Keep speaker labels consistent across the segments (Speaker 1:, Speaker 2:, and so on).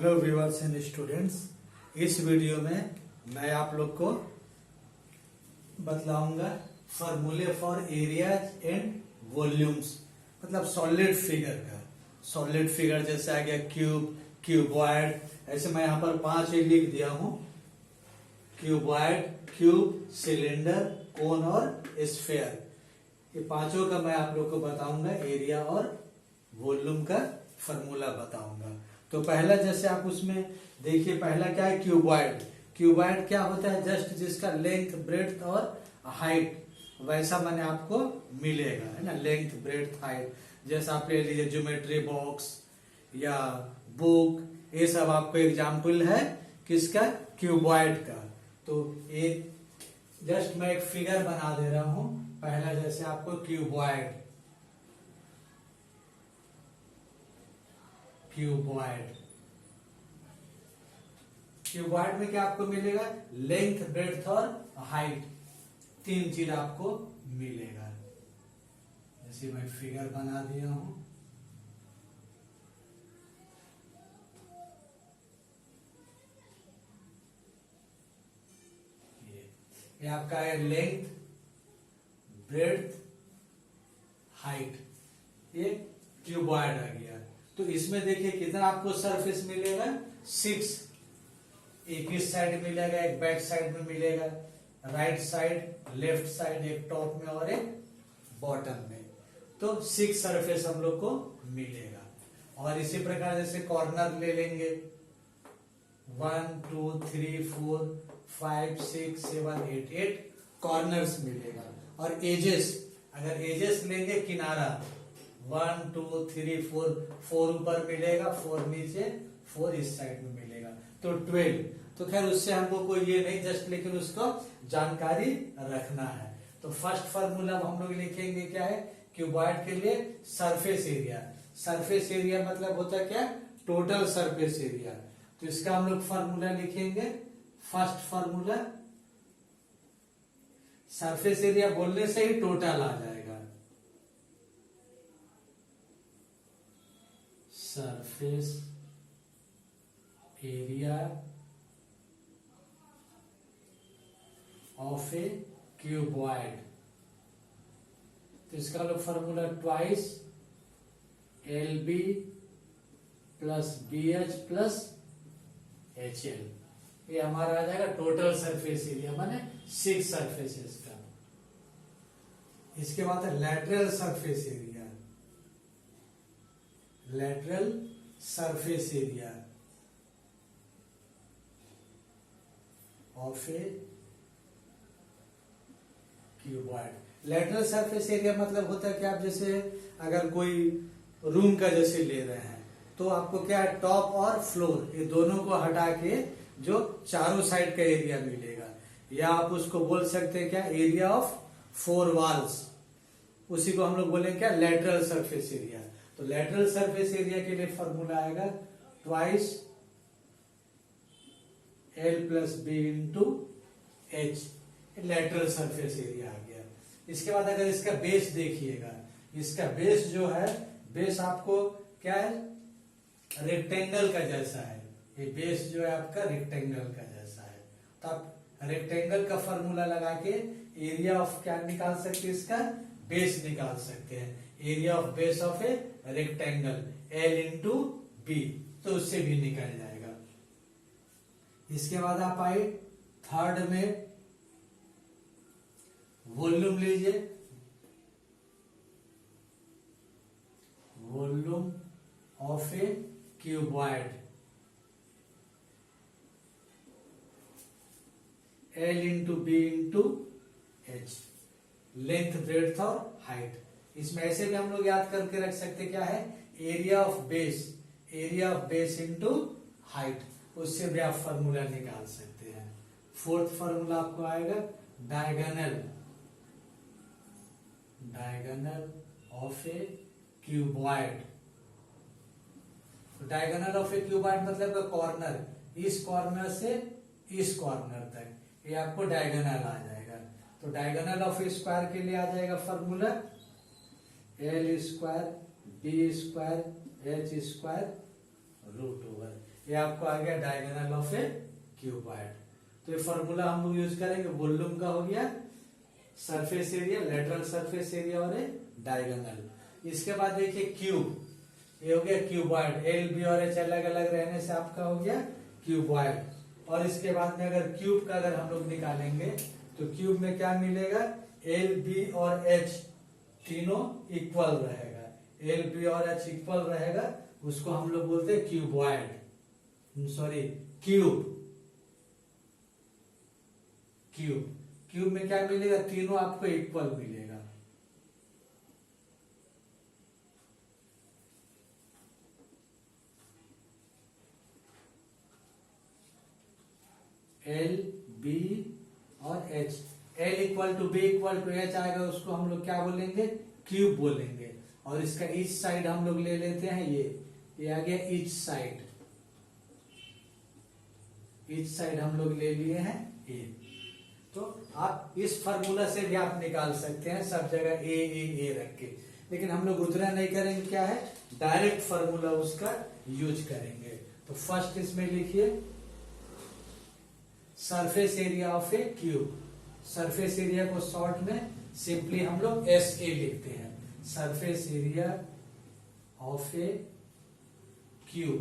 Speaker 1: Hello viewers and students, इस video में मैं आप लोग को बतलाऊंगा फॉर्मूले फॉर एरियाज एंड वॉल्यूम्स, मतलब सॉलिड फिगर का। सॉलिड फिगर जैसे आ गया क्यूब, क्यूबॉइड, ऐसे मैं यहाँ पर 5 ही लिख दिया हूँ। क्यूबॉइड, क्यूब, सिलेंडर, कोन और स्फेयर, ये पांचों का मैं आप लोग को बताऊंगा। एरिया और वॉल्यूम का फॉर्मूला बताऊंगा। तो पहला जैसे आप उसमें देखिए, पहला क्या है, क्यूबॉइड। क्यूबॉइड क्या होता है, जस्ट जिसका लेंथ, ब्रेड्थ और हाइट वैसा मैंने आपको मिलेगा, है ना, लेंथ, ब्रेड्थ, हाइट। जैसा आप ले लीजिए ज्योमेट्री बॉक्स या बुक, ये सब आपको एग्जाम्पल है किसका, क्यूबॉइड का। तो एक जस्ट मैं एक फिगर बना दे रहा हूं। पहला जैसे आपको क्यूबॉइड, क्यूबॉइड क्यूबॉइड में क्या आपको मिलेगा, लेंथ, ब्रेड्थ और हाइट, 3 चीज आपको मिलेगा। जैसे मैं फिगर बना दिया हूं। ये आपका है लेंथ, ब्रेड्थ, हाइट, ये क्यूबॉइड आ गया। तो इसमें देखिए कितना आपको सरफेस मिलेगा, 6। एक इस साइड मिलेगा, एक बैक साइड में मिलेगा, राइट साइड, लेफ्ट साइड, एक टॉप में और एक बॉटम में। तो 6 सरफेस हम लोग को मिलेगा। और इसी प्रकार जैसे कॉर्नर ले लेंगे, 1 2 3 4 5 6 7 8 कॉर्नर्स मिलेगा। और एजेस, अगर एजेस लेंगे, किनारा 1 2 3 4 ऊपर मिलेगा, 4 नीचे, 4 इस साइड में मिलेगा, तो 12। तो खैर उससे हमको कोई ये नहीं, जस्ट लेकिन उसको जानकारी रखना है। तो फर्स्ट फार्मूला हम लोग लिखेंगे क्या है, क्यूबॉइड के लिए सरफेस एरिया। सरफेस एरिया मतलब होता है क्या, टोटल सरफेस एरिया। तो इसका हम लोग फार्मूला लिखेंगे। फर्स्ट फार्मूला, सरफेस एरिया बोलने से ही टोटल आ जाएगा। Surface area of A cuboid. तो इसका लोग formula twice LB plus BH plus HL, ये हमारा आ जाएगा टोटल सरफेस एरिया, माने 6 सरफेसेस का। इसके बाद है lateral surface area. Lateral surface area of A cuboid. Lateral surface area मतलब होता है कि आप जैसे अगर कोई रूम का जैसे ले रहे हैं, तो आपको क्या है, टॉप और फ्लोर, ये दोनों को हटा के जो चारों साइड का एरिया मिलेगा, या आप उसको बोल सकते हैं क्या, एरिया ऑफ 4 वॉल्स, उसी को हम लोग बोलेंगे क्या, लैटरल सरफेस एरिया। तो लैटरल सरफेस एरिया के लिए फॉर्मूला आएगा twice L plus B into H, lateral surface area आ गया। इसके बाद अगर इसका बेस देखिएगा, इसका बेस जो है, बेस आपको क्या है, रेक्टेंगल का जैसा है। ये बेस जो है आपका रेक्टेंगल का जैसा है। तो आप रेक्टेंगल का फॉर्मूला लगा के एरिया ऑफ क्या निकाल सकते हैं, इसका बेस निकाल सकते हैं। Area of base of a rectangle L into B, तो उससे भी निकल जाएगा। इसके बाद आप आए थर्ड में, वॉल्यूम लीजिए। Volume of A cuboid, L into B into H, length, breadth और हाइट। इसमें ऐसे भी हम लोग याद करके रख सकते क्या है, area of base, area of base into height, उससे भी आप फॉर्मूला निकाल सकते हैं। फोर्थ फॉर्मूला आपको आएगा diagonal, diagonal of A cuboid. Diagonal of A cuboid मतलब कॉर्नर, इस कॉर्नर से इस कॉर्नर तक, ये आपको डायगोनल आ जाएगा। तो डायगोनल ऑफ स्क्वायर के लिए आ जाएगा formula L square B square H square root over. ये आपको आ गया डायगोनल ऑफ ए क्यूबॉइड। तो ये फॉर्मूला हम लोग यूज करेंगे, वॉल्यूम का हो गया, surface area, lateral surface area और ए डायगोनल। इसके बाद देखिए क्यूब, ये हो गया क्यूबॉइड, एल बी और एच अलग अलग रहने से आपका हो गया क्यूबॉइड। और इसके बाद में अगर क्यूब का अगर हम लोग निकालेंगे तो क्यूब में क्या मिलेगा, एल बी और एच तीनों इक्वल रहेगा, एल बी और एच इक्वल रहेगा, उसको हम लोग बोलते हैं cuboid, sorry cube. Cube cube में क्या मिलेगा, तीनों आपको इक्वल मिलेगा। एल बी और H, L equal to B equal to H आएगा, उसको हम लोग क्या बोलेंगे, क्यूब बोलेंगे। और इसका ईच साइड हम लोग ले लेते हैं, ये आ गया ईच साइड, ईच साइड हम लोग ले लिए हैं ए। तो आप इस फार्मूला से भी आप निकाल सकते हैं, सब जगह ए रख के, लेकिन हम लोग उतना नहीं करेंगे, क्या है डायरेक्ट फार्मूला उसका यूज करेंगे। तो फर्स्ट इसमें लिखिए surface area of a cube, surface area को शॉर्ट में सिंपली हम लोग एस ए लिखते हैं, surface area of a cube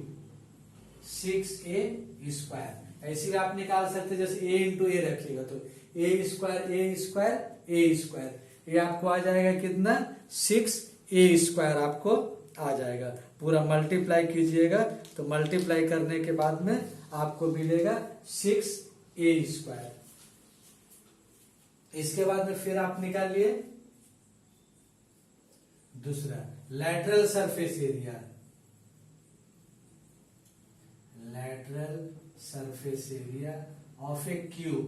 Speaker 1: 6a²। ऐसे भी आप निकाल सकते हैं, जैसे a इंटू ए रखिएगा तो a², ये आपको आ जाएगा कितना, 6a² आपको आ जाएगा। पूरा मल्टीप्लाई कीजिएगा तो मल्टीप्लाई करने के बाद में आपको मिलेगा 6a²। इसके बाद में फिर आप निकालिए दूसरा lateral surface area, lateral surface area of a cube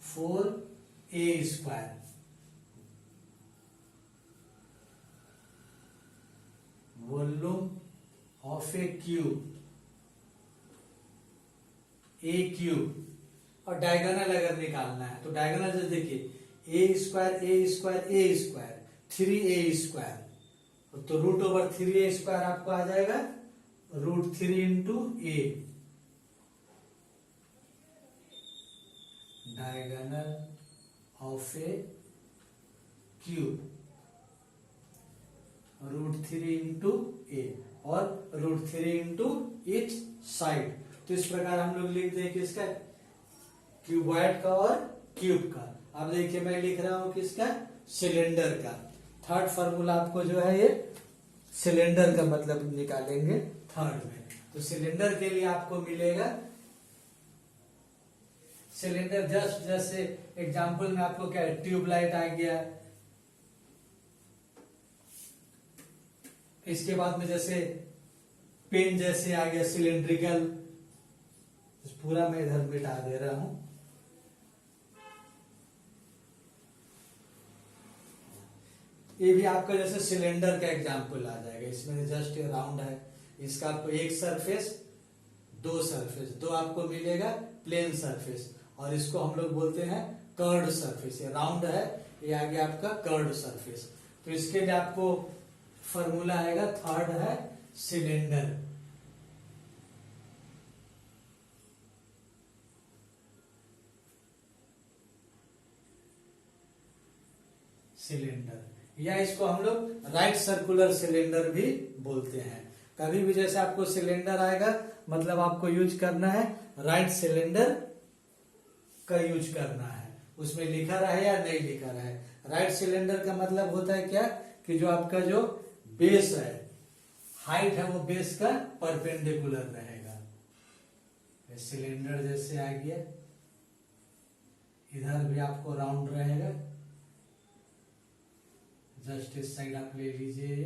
Speaker 1: 4a²। Volume of a cube a³। और डायगोनल अगर निकालना है तो डायगोनल जैसे देखिए a², 3a², तो रूट ओवर 3a² आपको आ जाएगा √3 into a. Diagonal of a cube √3 into a और √3 इंटू ईच साइड। तो इस प्रकार हम लोग लिख दें किसका, क्यूबॉइड का और क्यूब का। अब देखिए मैं लिख रहा हूं किसका, सिलेंडर का। थर्ड फार्मूला आपको जो है ये सिलेंडर का मतलब निकालेंगे थर्ड में। तो सिलेंडर के लिए आपको मिलेगा, सिलेंडर जस्ट जैसे एग्जांपल में आपको क्या है, ट्यूबलाइट आ गया, इसके बाद में जैसे पेन जैसे आ गया सिलेंड्रिकल, पूरा मैं इधर मिटा दे रहा हूं। ये भी आपका जैसे सिलेंडर का एग्जांपल आ जाएगा, इसमें जस्ट राउंड है, इसका आपको एक सरफेस, दो सरफेस, दो आपको मिलेगा प्लेन सरफेस, और इसको हम लोग बोलते हैं कर्ड सरफेस। ये राउंड है, ये आ गया आपका कर्ड सरफेस। तो इसके लिए आपको फॉर्मूला आएगा, थर्ड है सिलेंडर। सिलेंडर, या इसको हम लोग राइट सर्कुलर सिलेंडर भी बोलते हैं। कभी भी जैसे आपको सिलेंडर आएगा मतलब आपको यूज करना है राइट सिलेंडर का यूज करना है, उसमें लिखा रहे या नहीं लिखा रहे। राइट सिलेंडर का मतलब होता है क्या, कि जो आपका जो बेस है, हाइट है, वो बेस का परपेंडिकुलर रहेगा। सिलेंडर जैसे आ गया, इधर भी आपको राउंड रहेगा, जस्ट इस साइड आप ले लीजिए।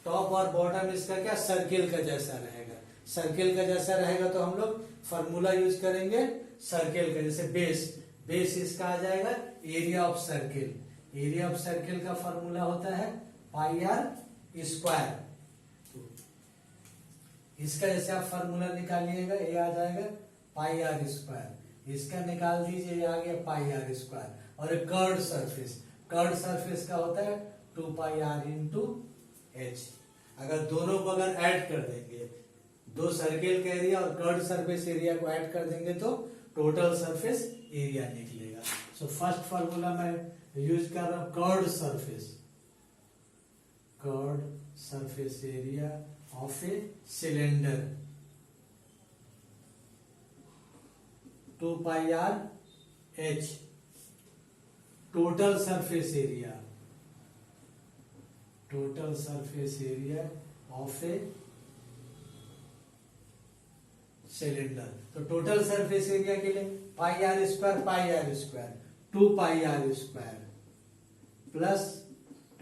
Speaker 1: टॉप और बॉटम इसका क्या सर्किल का जैसा रहेगा, सर्किल का जैसा रहेगा तो हम लोग फॉर्मूला यूज करेंगे सर्किल का। जैसे बेस, बेस इसका आ जाएगा area of circle, area of circle का फॉर्मूला होता है πr²। इसका जैसे आप फॉर्मूला निकालिएगा, ये आ जाएगा πr², इसका निकाल दीजिए, ये आ गया πr²। और कर्ड सरफेस, कर्ड सरफेस का होता है 2πr इंटू एच। अगर दोनों को अगर ऐड कर देंगे, दो सर्किल का एरिया और कर्ड सरफेस एरिया को ऐड कर देंगे तो टोटल सरफेस एरिया निकलेगा। सो फर्स्ट फार्मूला मैं यूज कर रहा हूं curved surface area of a cylinder 2πr h, total surface area of a cylinder. तो टोटल सरफेस एरिया के लिए πr square 2πr square plus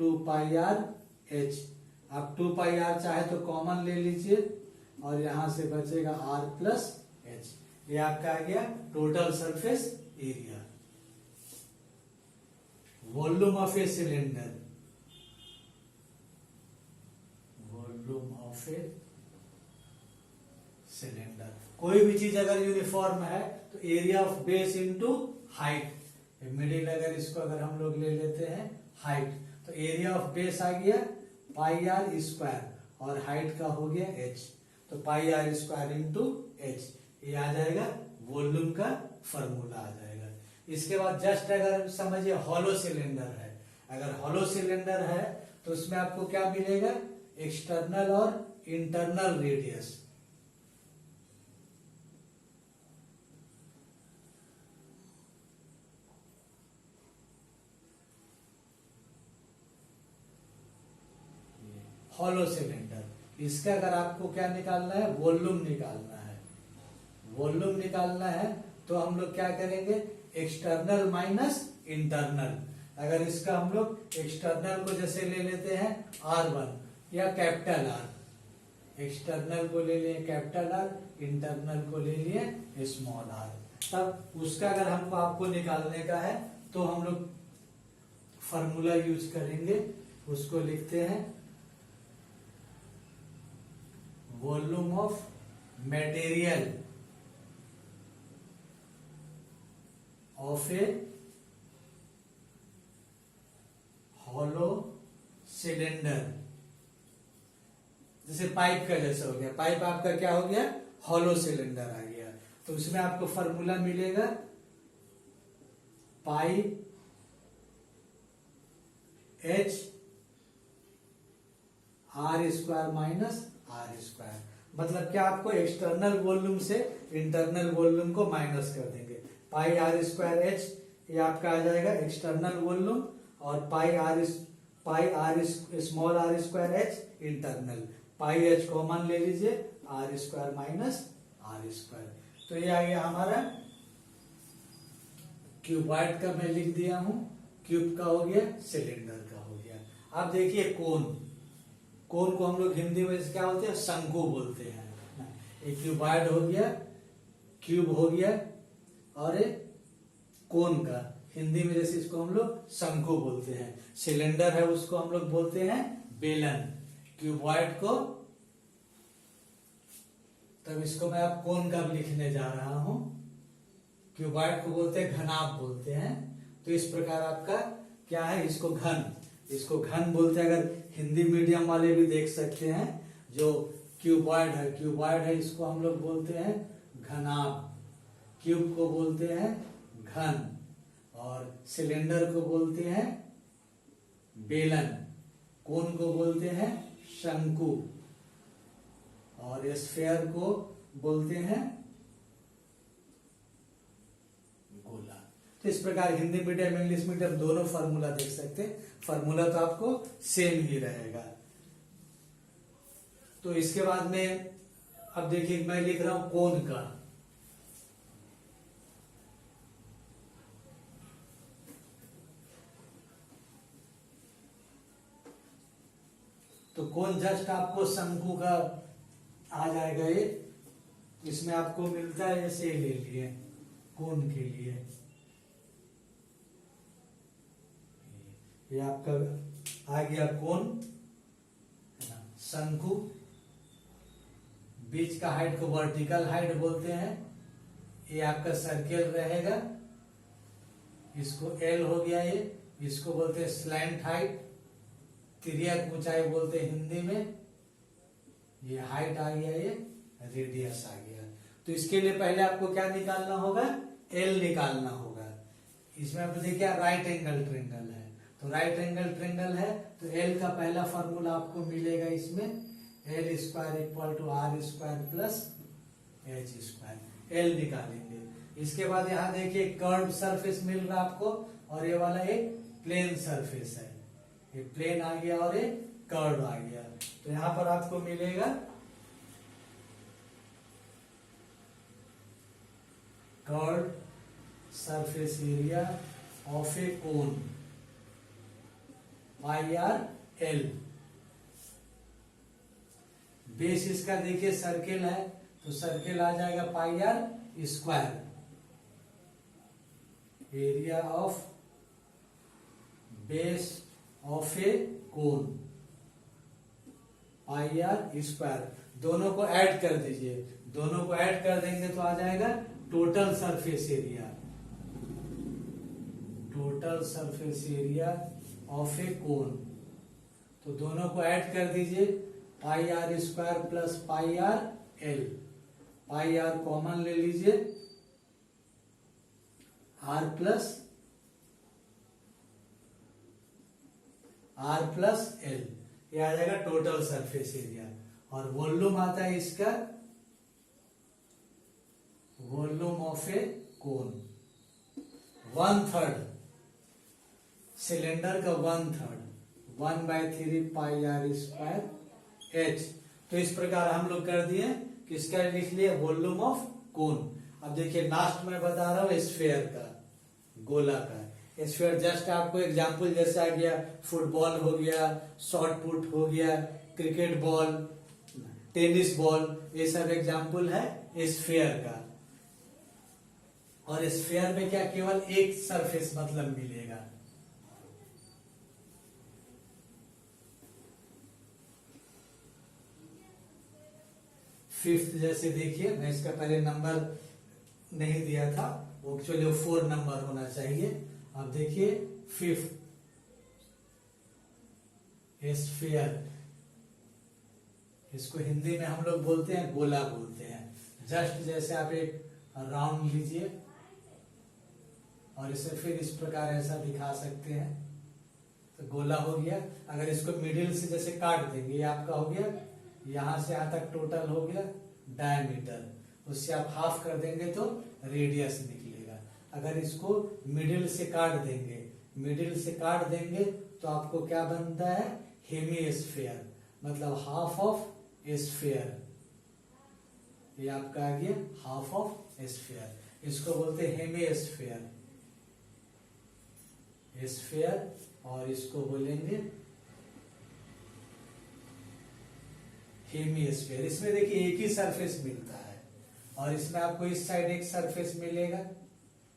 Speaker 1: 2πr h। आप 2πr चाहे तो कॉमन ले लीजिए और यहां से बचेगा r प्लस h। ये आपका आ गया total surface area. Volume of a cylinder, कोई भी चीज अगर यूनिफॉर्म है तो area of base into height, middle अगर इसको अगर हम लोग ले लेते हैं हाइट, तो एरिया ऑफ बेस आ गया πr स्क्वायर और हाइट का हो गया h, तो πr स्क्वायर इंटू h, ये आ जाएगा वॉल्यूम का फॉर्मूला आ जाएगा। इसके बाद जस्ट अगर समझिए हॉलो सिलेंडर है, अगर हॉलो सिलेंडर है तो उसमें आपको क्या मिलेगा, एक्सटर्नल और इंटरनल रेडियस। हॉलो सिलेंडर, इसका अगर आपको क्या निकालना है, वॉल्यूम निकालना है। वॉल्यूम निकालना है तो हम लोग क्या करेंगे, एक्सटर्नल माइनस इंटरनल। अगर इसका हम लोग एक्सटर्नल को जैसे ले लेते हैं R1 या कैपिटल R, एक्सटर्नल को ले लिए कैपिटल R, इंटरनल को ले लिए स्मॉल r, तब उसका अगर हमको आपको निकालने का है तो हम लोग फॉर्मूला यूज करेंगे। उसको लिखते हैं volume of material of A hollow cylinder. जैसे पाइप का जैसा हो गया, पाइप आपका क्या हो गया, हॉलो सिलेंडर आ गया, तो उसमें आपको फॉर्मूला मिलेगा pi h r square minus are square. मतलब क्या, आपको एक्सटर्नल वॉल्यूम से इंटरनल वॉल्यूम को माइनस कर देंगे। पाई आर स्क्वायर एच, ये आपका आ जाएगा एक्सटर्नल वॉल्यूम, और pi r small r square h internal, pi h common ले लीजिए, r square minus are square. तो ये आ गया हमारा क्यूबॉइड का, मैं लिख दिया हूं, क्यूब का हो गया, सिलेंडर का हो गया। अब देखिए कोन, कोन को हम लोग हिंदी में क्या बोलते हैं, शंकु बोलते हैं। एक क्यूबॉइड हो गया, क्यूब हो गया, और एक कोन का हिंदी में जैसे इसको हम लोग शंकु बोलते हैं। सिलेंडर है उसको हम लोग बोलते हैं बेलन, क्यूबॉइड को, तब इसको मैं अब कोन का लिखने जा रहा हूं। क्यूबॉइड को बोलते हैं घनाभ बोलते हैं। तो इस प्रकार आपका क्या है, इसको घन बोलते हैं। अगर हिंदी मीडियम वाले भी देख सकते हैं, जो क्यूबॉइड है इसको हम लोग बोलते हैं घनाभ, क्यूब को बोलते हैं घन, और सिलेंडर को बोलते हैं बेलन, कोन को बोलते हैं शंकु, और स्फीयर को बोलते हैं गोला। तो इस प्रकार हिंदी मीडियम इंग्लिश मीडियम दोनों फार्मूला देख सकते हैं। फार्मूला तो आपको सेम ही रहेगा। तो इसके बाद में अब देखिए मैं लिख रहा हूं कोन का। तो कोन जस्ट आपको शंकु का आ जाएगा। ये इसमें आपको मिलता है, ऐसे ले लिए कोन के लिए, ये आपका आ गया कोन, शंकु। बीच का हाइट को वर्टिकल हाइट बोलते हैं। ये आपका सर्किल रहेगा, इसको एल हो गया। ये इसको बोलते हैं स्लैंट हाइट, तिर्यक ऊंचाई बोलते हैं हिंदी में। ये हाइट आ गया, ये रेडियस आ गया। तो इसके लिए पहले आपको क्या निकालना होगा, एल निकालना होगा। इसमें आप देखिए राइट एंगल ट्रेंगल है, तो राइट एंगल ट्रेंगल है तो एल का पहला फॉर्मूला आपको मिलेगा इसमें, L square equal to R square plus H square. L निकालेंगे। इसके बाद यहाँ देखिए कर्व सरफेस मिल रहा है आपको, और ये वाला एक प्लेन सरफेस है। ये प्लेन आ गया और ये कर्व आ गया। तो यहां पर आपको मिलेगा curve surface area of a cone pi r l. Base इसका देखिए सर्किल है, तो सर्किल आ जाएगा pi are square. Area of base of a cone pi are square. दोनों को ऐड कर दीजिए, दोनों को ऐड कर देंगे तो आ जाएगा total surface area, total surface area of a cone. तो दोनों को ऐड कर दीजिए, pi are square plus pi r l. Pi r common ले लीजिए, आर प्लस एल, ये आ जाएगा टोटल सरफेस एरिया। और वॉल्यूम आता है इसका, volume of a cone 1/3 cylinder का 1/3 1/3 पाई आर स्क्वायर एच। तो इस प्रकार हम लोग कर दिए कि इसका लिख लिया वॉल्यूम ऑफ कोन। अब देखिए लास्ट में बता रहा हूं स्फीयर का, गोला का। स्फीयर जस्ट आपको एग्जांपल जैसे आ गया, फुटबॉल हो गया, शॉट पुट हो गया, क्रिकेट बॉल, टेनिस बॉल, ये सब एग्जांपल है स्फीयर का। और स्फीयर में क्या केवल एक सरफेस मतलब मिलेगा। फिफ्थ जैसे देखिए, मैं इसका पहले नंबर नहीं दिया था, वो एक्चुअली 4 नंबर होना चाहिए। अब देखिए फिफ्थ स्फीयर, इसको हिंदी में हम लोग बोलते हैं गोला बोलते हैं। जस्ट जैसे आप एक राउंड लीजिए और इसे फिर इस प्रकार ऐसा दिखा सकते हैं, तो गोला हो गया। अगर इसको मिडिल से जैसे काट देंगे, ये आपका हो गया, यहां से यहां तक टोटल हो गया डायमीटर, उससे आप हाफ कर देंगे तो रेडियस निकलेगा। अगर इसको मिडिल से काट देंगे, मिडिल से काट देंगे तो आपको क्या बनता है, हेमीस्फीयर, मतलब हाफ ऑफ स्फीयर। ये आपका आ गया हाफ ऑफ स्फीयर, इसको बोलते हैं हेमीस्फीयर स्फीयर, और इसको बोलेंगे हेमीस्फीयर। इसमें देखिए एक ही सरफेस मिलता है, और इसमें आपको इस साइड एक सरफेस मिलेगा,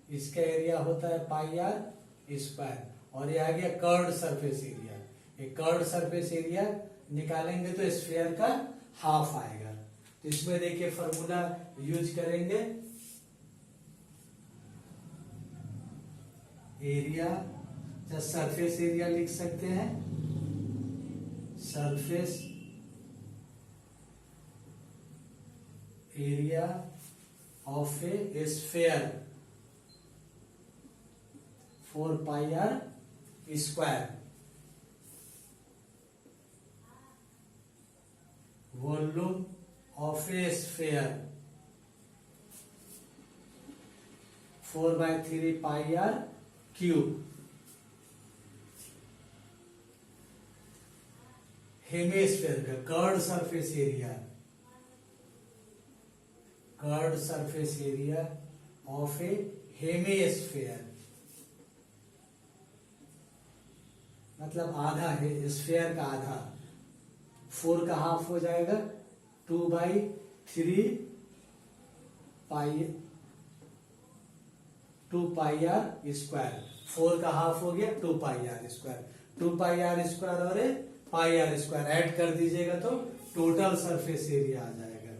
Speaker 1: इसका एरिया होता है पाई आर स्क्वायर, और ये आ गया कर्व्ड सरफेस एरिया। ये कर्व्ड सरफेस एरिया निकालेंगे तो स्फीयर का हाफ आएगा। तो इसमें देखिए फॉर्मूला यूज करेंगे, एरिया या सरफेस एरिया लिख सकते हैं, surface area of a sphere 4 pi are square. Volume of a sphere 4/3 pi r cube. Hemisphere का curved surface area, curved surface area of a hemisphere, मतलब आधा है, स्फीयर का आधा। 4 का हाफ हो जाएगा 2/3 पाई 2 पाई आर स्क्वायर। 4 का हाफ हो गया 2 pi are square. 2 pi are square और पाई आर स्क्वायर ऐड कर दीजिएगा तो टोटल सरफेस एरिया आ जाएगा।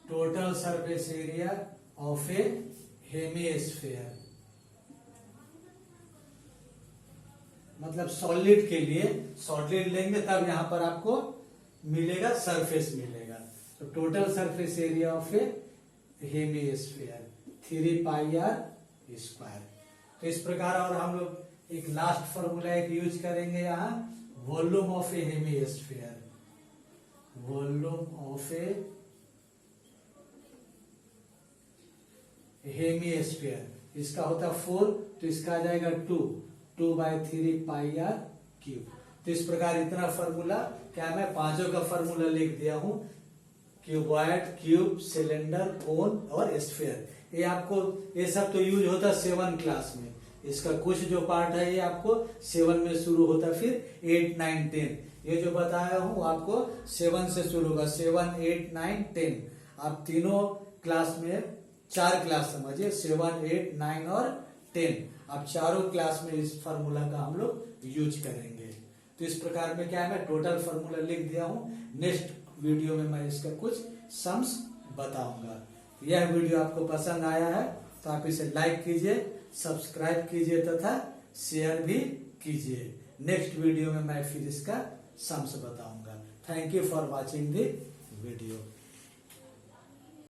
Speaker 1: Total surface area of a hemisphere मतलब सॉलिड के लिए सॉलिड लेंगे तब यहां पर आपको मिलेगा सरफेस मिलेगा। तो total surface area of a hemisphere 3 pi are square. तो इस प्रकार और हम लोग एक लास्ट फॉर्मूला एक यूज करेंगे यहाँ, volume of a hemisphere, volume of a hemisphere इसका होता 4, तो इसका आ जाएगा 2/3 पाई आर क्यूब। तो इस प्रकार इतना फॉर्मूला क्या मैं पांचों का फॉर्मूला लिख दिया हूं, क्यूबॉइड, क्यूब, सिलेंडर, कोन और स्फीयर। ये आपको ये सब तो यूज होता 7 क्लास में, इसका कुछ जो पार्ट है ये आपको 7 में शुरू होता, फिर 8, 9, 10 ये जो बताया हूं आपको 7 से शुरू होगा, 7, 8, 9, 10। आप तीनों क्लास में 4 क्लास समझिए, 7, 8, 9 और 10। आप चारों क्लास में इस फार्मूला का हम लोग यूज करेंगे। तो इस प्रकार में क्या है मैं टोटल फार्मूला लिख दिया हूं, नेक्स्ट वीडियो में मैं इसका कुछ सम्स बताऊंगा। यह वीडियो आपको पसंद आया है तो आप इसे लाइक कीजिए, सब्सक्राइब कीजिए तथा शेयर भी कीजिए। नेक्स्ट वीडियो में मैं फिर इसका सम्स बताऊंगा। Thank you for watching the video.